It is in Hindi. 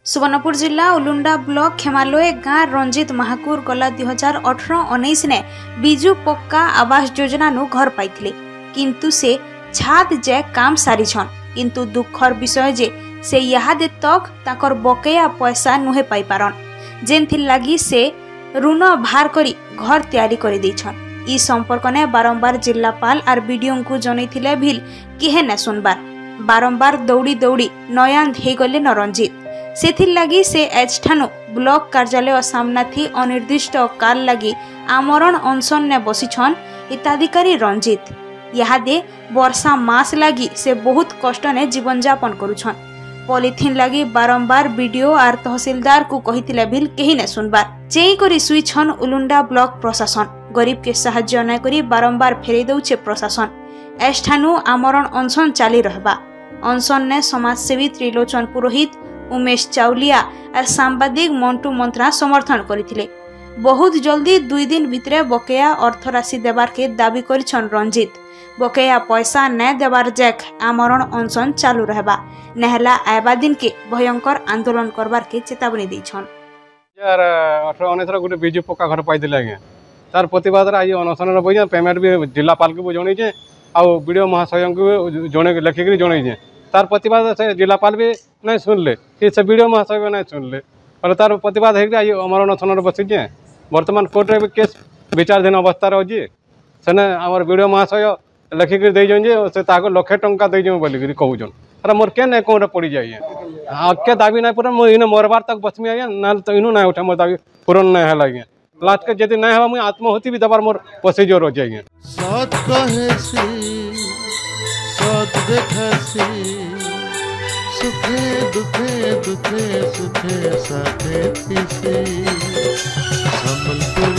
सुवर्णपुर जिला उलुंडा ब्लॉक खेमालोए गाँ रंजित महाकुर गला 2018-19 ने बिजु पक्का आवास योजना नु घर पाइथिले किंतु से छात जे काम सारिछन किंतु दुखर विषय जे से यादे तक ताकर बकेया पैसा नुहे पाई पारन जेनथि लागी से ऋण भार करी घर तैयारी करि दैछन। ई संपर्क ने बारंबार जिलापाल आर बीडीओ को जनैथिले भिल किहे न सुनबार बारंबार दौड़ी दौड़ी नयान हे गले न रंजित सेथिर लगी से एच ठानु ब्लॉक कार्यालय सामना थी अनिर्दिष्ट काल लगी आमरण अनशन ने बसीछन हिताधिकारी रंजित। यादे वर्षा मास लगी से बहुत कष्ट ने जीवन यापन करुछन। पॉलिथिन लगी बारंबार बीडीओ आर तहसीलदार को कहिथिले भिल केही ने सुनबार चेई करी सुइछन उलुंडा ब्लॉक प्रशासन गरीब के साहाय्य न करी बारंबार फेरे दउछे प्रशासन। एच ठानु आमरण अनशन चाली रहबा अनशन ने समाजसेवी त्रिलोचन पुरोहित उमेश चाउलिया और सांबादिक मंटू मंत्रा समर्थन करथिले। बहुत जल्दी 2 दिन भितरे बकेया अर्थ राशि देवार के दाबी करिछन रंजित। बकेया पैसा न देवार जैक आमरण अनशन चालू रहबा नेहला आयबा दिन के भयंकर आंदोलन करबार के चेतावनी दैछन। यार 18-19 गुटे बिजु पक्का घर पाई दिले आज्ञा तार प्रतिवाद रे आज अनशन रे बइया पेमेंट भी जिलापाल के जणै जे आ वीडियो महाशय को जणे लिखिक जणै जे तार प्रतिवाद से जिलापाल भी नहीं सुनले कि से वीडियो महाशय भी नहीं सुनले और तार प्रतिवाद है आज अमरण अनशन बसी बर्तमान कोर्ट रे केस विचाराधीन अवस्था रही सेने आमर वीडियो महाशय लिखिक देजन से ताको लक्षे टंका देजो बोलिक कहून अरे मोर के अकाउंट पड़ जाए आगे दाबी ना पूरा मुझे मरबार तक बसमी आज्ञा ना तो इनू ना उठे मोर दाबी पूरण नहीं है आज्ञा लास्ट के जदि नहीं है मुझे आत्महति भी दबार मोर प्रोसीजर हो जाए। सुखे दुखे दुखे सुखे साथे संबलपुर